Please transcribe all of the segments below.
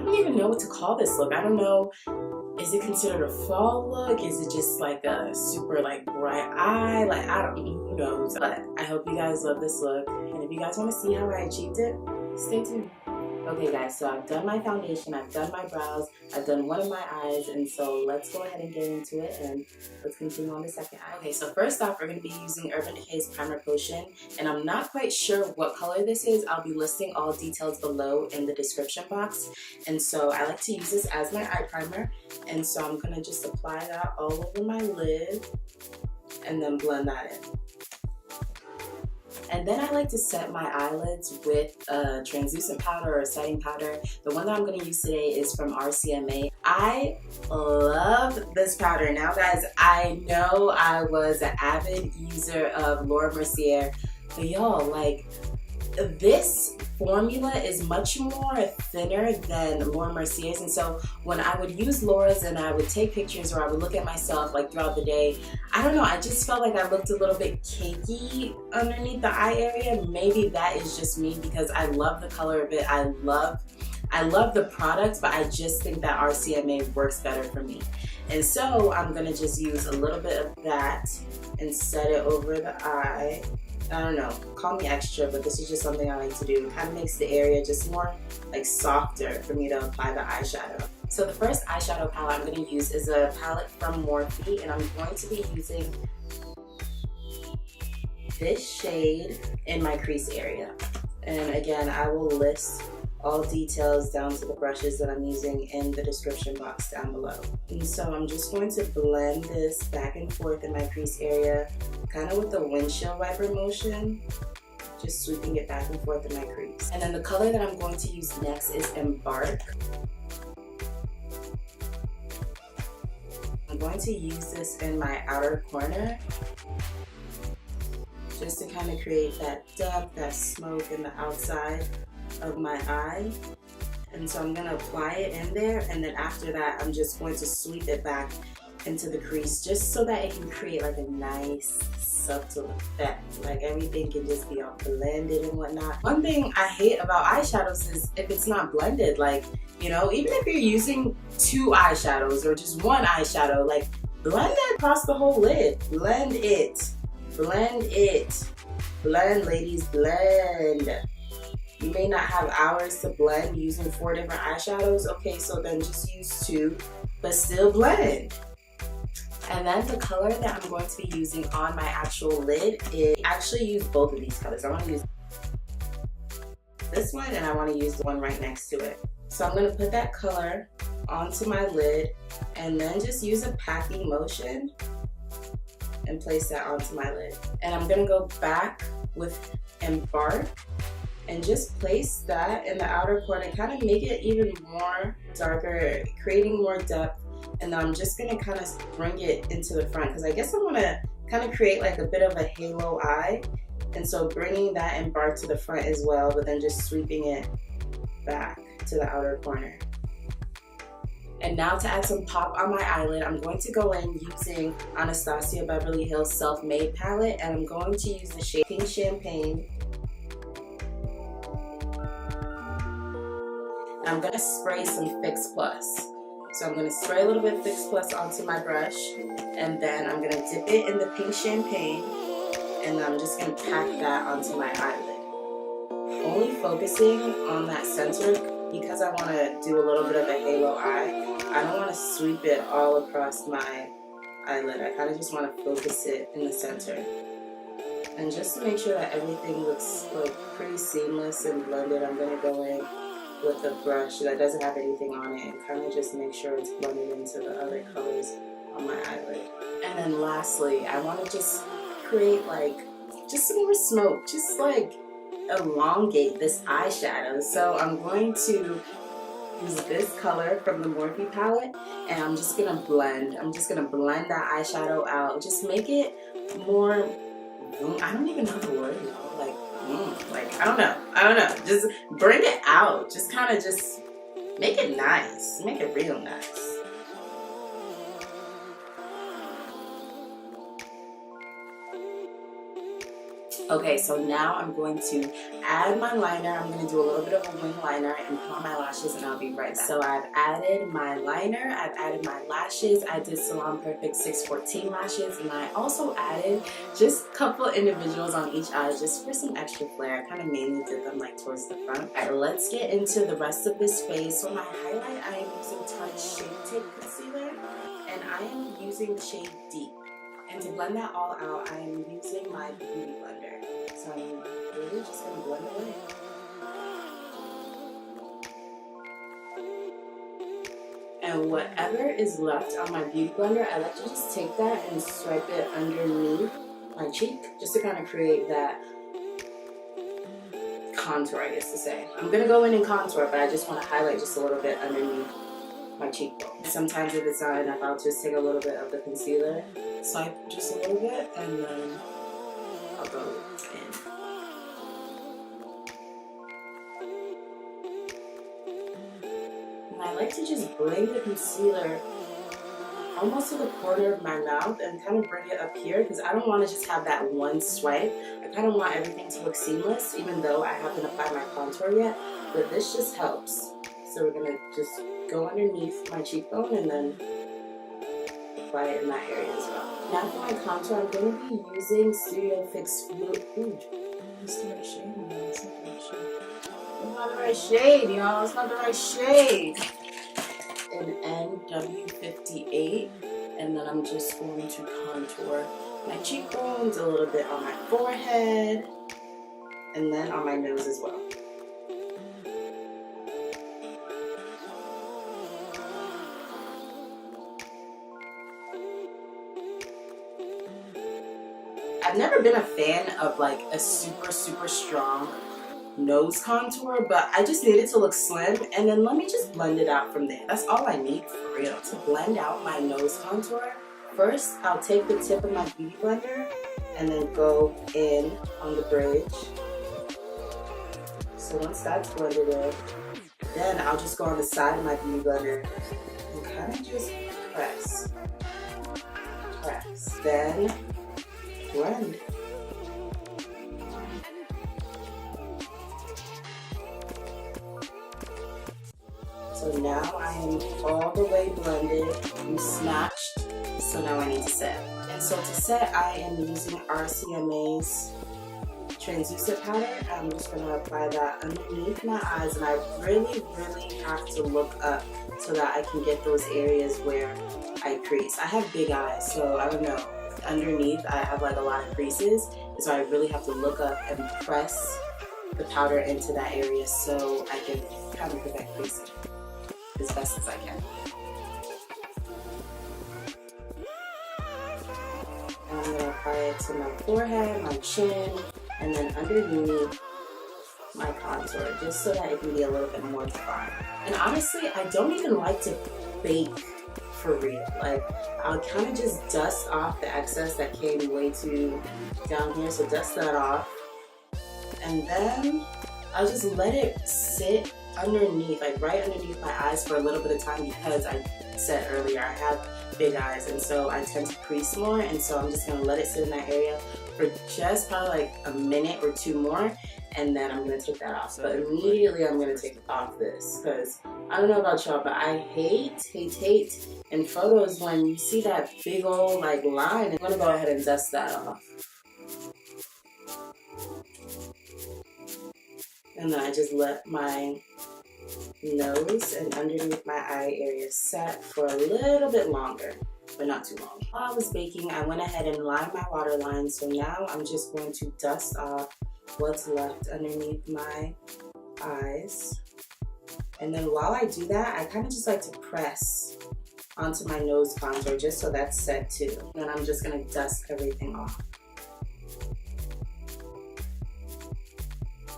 don't even know what to call this look. I don't know. Is it considered a fall look? Is it just like a super like bright eye? Like, I don't, who knows? But I hope you guys love this look. And if you guys want to see how I achieved it, stay tuned. Okay guys, so I've done my foundation, I've done my brows, I've done one of my eyes, and so let's go ahead and get into it and let's continue on the second eye. Okay, so first off, we're going to be using Urban Decay's Primer Potion, and I'm not quite sure what color this is. I'll be listing all details below in the description box. And so I like to use this as my eye primer, and so I'm going to just apply that all over my lid and then blend that in. And then I like to set my eyelids with a translucent powder or a setting powder. The one that I'm going to use today is from RCMA. I love this powder. Now guys, I know I was an avid user of Laura Mercier, but y'all, like, this formula is much more thinner than Laura Mercier's, and so when I would use Laura's and I would take pictures or I would look at myself like throughout the day, I don't know, I just felt like I looked a little bit cakey underneath the eye area. Maybe that is just me because I love the color of it. I love the product, but I just think that RCMA works better for me. And so I'm gonna just use a little bit of that and set it over the eye. I don't know, call me extra, but this is just something I like to do. It kind of makes the area just more like softer for me to apply the eyeshadow. So the first eyeshadow palette I'm going to use is a palette from Morphe, and I'm going to be using this shade in my crease area. And again, I will list all details down to the brushes that I'm using in the description box down below. And so I'm just going to blend this back and forth in my crease area, kind of with the windshield wiper motion, just sweeping it back and forth in my crease. And then the color that I'm going to use next is Embark. I'm going to use this in my outer corner, just to kind of create that depth, that smoke in the outside of my eye. And so I'm going to apply it in there, and then after that I'm just going to sweep it back into the crease just so that it can create like a nice subtle effect, like everything can just be all blended and whatnot. One thing I hate about eyeshadows is if it's not blended. Like, you know, even if you're using 2 eyeshadows or just 1 eyeshadow, like, blend that across the whole lid. Blend it, blend it, blend, ladies, blend. You may not have hours to blend using 4 different eyeshadows. Okay, so then just use 2, but still blend. And then the color that I'm going to be using on my actual lid is, actually use both of these colors. I want to use this one and I want to use the one right next to it. So I'm going to put that color onto my lid and then just use a packing motion and place that onto my lid. And I'm going to go back with Embark and just place that in the outer corner, kind of make it even more darker, creating more depth. And then I'm just gonna kind of bring it into the front because I guess I want to kind of create like a bit of a halo eye. And so bringing that Embark to the front as well, but then just sweeping it back to the outer corner. And now to add some pop on my eyelid, I'm going to go in using Anastasia Beverly Hills Self-Made palette, and I'm going to use the shade Pink Champagne. And I'm gonna spray some Fix Plus. So I'm going to spray a little bit of Fix Plus onto my brush, and then I'm going to dip it in the Pink Champagne, and I'm just going to pack that onto my eyelid. Only focusing on that center because I want to do a little bit of a halo eye. I don't want to sweep it all across my eyelid. I kind of just want to focus it in the center. And just to make sure that everything looks like pretty seamless and blended, I'm going to go in with a brush that doesn't have anything on it and kind of just make sure it's blended into the other colors on my eyelid. And then lastly, I want to just create like just some more smoke, just like elongate this eyeshadow. So I'm going to use this color from the Morphe palette, and I'm just gonna blend that eyeshadow out, just make it more, I don't even know the word, y'all. Like, I don't know, just bring it out, just kind of just make it nice, make it real nice. Okay, so now I'm going to add my liner. I'm going to do a little bit of a wing liner and put on my lashes, and I'll be right back. So I've added my liner, I've added my lashes. I did Salon Perfect 614 lashes, and I also added just a couple individuals on each eye just for some extra flair. I kind of mainly did them like towards the front. Alright, let's get into the rest of this face. For my highlight, I am using Tarte Shape Tape Concealer, and I am using the shade Deep. And to blend that all out, I am using my Beauty Blender. So I'm really just going to blend it away. And whatever is left on my Beauty Blender, I like to just take that and swipe it underneath my cheek, just to kind of create that contour, I guess to say. I'm going to go in and contour, but I just want to highlight just a little bit underneath my cheekbone. Sometimes if it's not enough, I'll just take a little bit of the concealer, swipe just a little bit, and then I'll go in. And I like to just bring the concealer almost to the corner of my mouth and kind of bring it up here, because I don't want to just have that one swipe. I kind of want everything to look seamless, even though I haven't applied my contour yet, but this just helps. So we're going to just go underneath my cheekbone and then apply it in that area as well. Now for my contour, I'm going to be using Studio Fix Fluid. Ooh, it's the right shade. No, it's not the right shade. It's not the right shade, y'all. It's not the right shade. In NW58, and then I'm just going to contour my cheekbones, a little bit on my forehead, and then on my nose as well. I've never been a fan of like a super strong nose contour, but I just need it to look slim, and then let me just blend it out from there. That's all I need for real to blend out my nose contour. First, I'll take the tip of my Beauty Blender and then go in on the bridge. So once that's blended in, then I'll just go on the side of my Beauty Blender and kind of just press. Then blend. So now I am all the way blended and snatched, so now I need to set. And so to set, I am using RCMA's translucent powder. I'm just going to apply that underneath my eyes, and I really have to look up so that I can get those areas where I crease. I have big eyes, so I don't know. Underneath, I have like a lot of creases, so I really have to look up and press the powder into that area so I can kind of prevent creasing as best as I can. And I'm going to apply it to my forehead, my chin, and then underneath my contour, just so that it can be a little bit more defined. And honestly, I don't even like to bake for real. Like, I'll kind of just dust off the excess that came way too down here, so dust that off. And then I'll just let it sit underneath, like right underneath my eyes for a little bit of time, because I said earlier I have big eyes, and so I tend to crease more, and so I'm just going to let it sit in that area for just probably like a minute or two more, and then I'm going to take that off. But immediately I'm going to take off this, because I don't know about y'all, but I hate in photos when you see that big old like line. I'm going to go ahead and dust that off. And then I just let my nose and underneath my eye area set for a little bit longer, but not too long. While I was baking, I went ahead and lined my waterline, so now I'm just going to dust off what's left underneath my eyes. And then while I do that, I kind of just like to press onto my nose contour just so that's set too. And then I'm just going to dust everything off.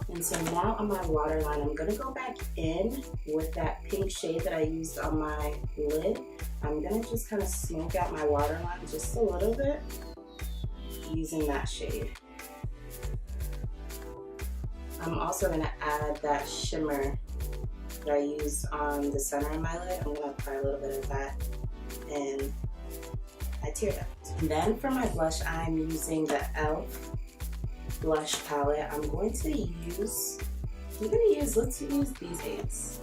And so now on my waterline, I'm going to go back in with that pink shade that I used on my lid. I'm going to just kind of smoke out my waterline just a little bit using that shade. I'm also going to add that shimmer that I used on the center of my lid. I'm going to apply a little bit of that in my tear duct. And then for my blush, I'm using the e.l.f. blush palette, I'm going to use, let's use these eights.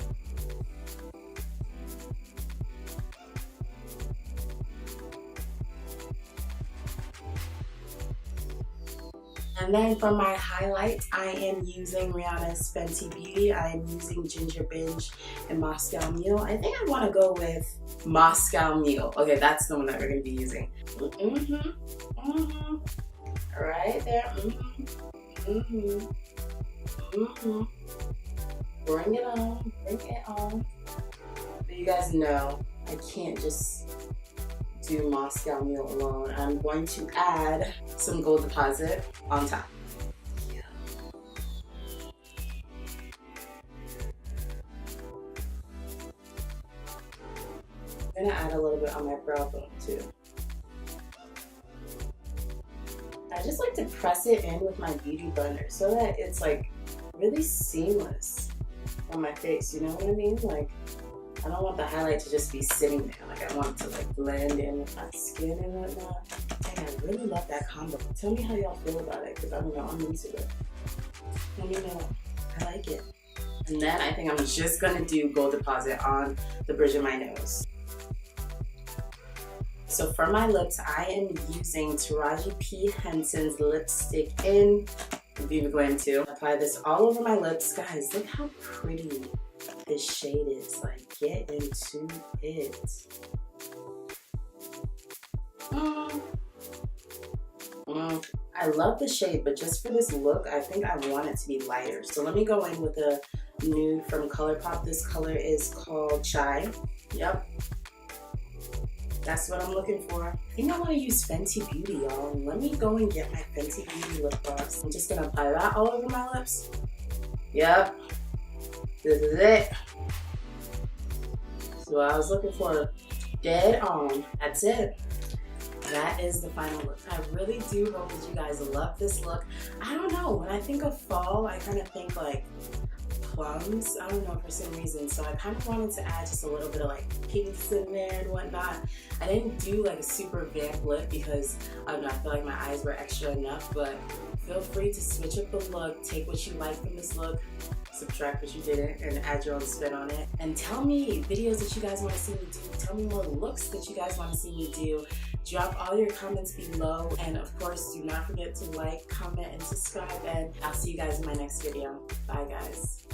And then for my highlight, I am using Rihanna's Fenty Beauty. I am using Ginger Binge and Moscow Mule. I think I want to go with Moscow Mule. Okay, that's the one that we're going to be using. Right there. Bring it on. Bring it on. But you guys know I can't just do Moscow Mule alone. I'm going to add some gold deposit on top. Yeah. I'm gonna add a little bit on my brow bone too. I just like to press it in with my beauty blender so that it's like really seamless on my face, you know what I mean? Like, I don't want the highlight to just be sitting there. Like, I want it to like blend in with my skin and whatnot. Dang, I really love that combo. Tell me how y'all feel about it, because I don't know, I'm into it. Let me know. I like it. And then I think I'm just gonna do gold deposit on the bridge of my nose. So for my lips, I am using Taraji P. Henson's lipstick in Viva Glam 2. Apply this all over my lips. Guys, look how pretty this shade is. Like, get into it. I love the shade, but just for this look, I think I want it to be lighter. So let me go in with a nude from ColourPop. This color is called Chai. Yep. That's what I'm looking for. I think I want to use Fenty Beauty, y'all. Let me go and get my Fenty Beauty lip gloss. I'm just gonna apply that all over my lips. Yep. This is it. So I was looking for, dead on. That's it. That is the final look. I really do hope that you guys love this look. I don't know, when I think of fall, I kind of think like plums. I don't know, for some reason. So I kind of wanted to add just a little bit of like pinks in there and whatnot. I didn't do like a super vamp lip because I don't know, I feel like my eyes were extra enough, but feel free to switch up the look, take what you like from this look, subtract what you didn't, and add your own spin on it. And tell me videos that you guys want to see me do. Tell me more looks that you guys want to see me do. Drop all your comments below. And of course, do not forget to like, comment, and subscribe. And I'll see you guys in my next video. Bye, guys.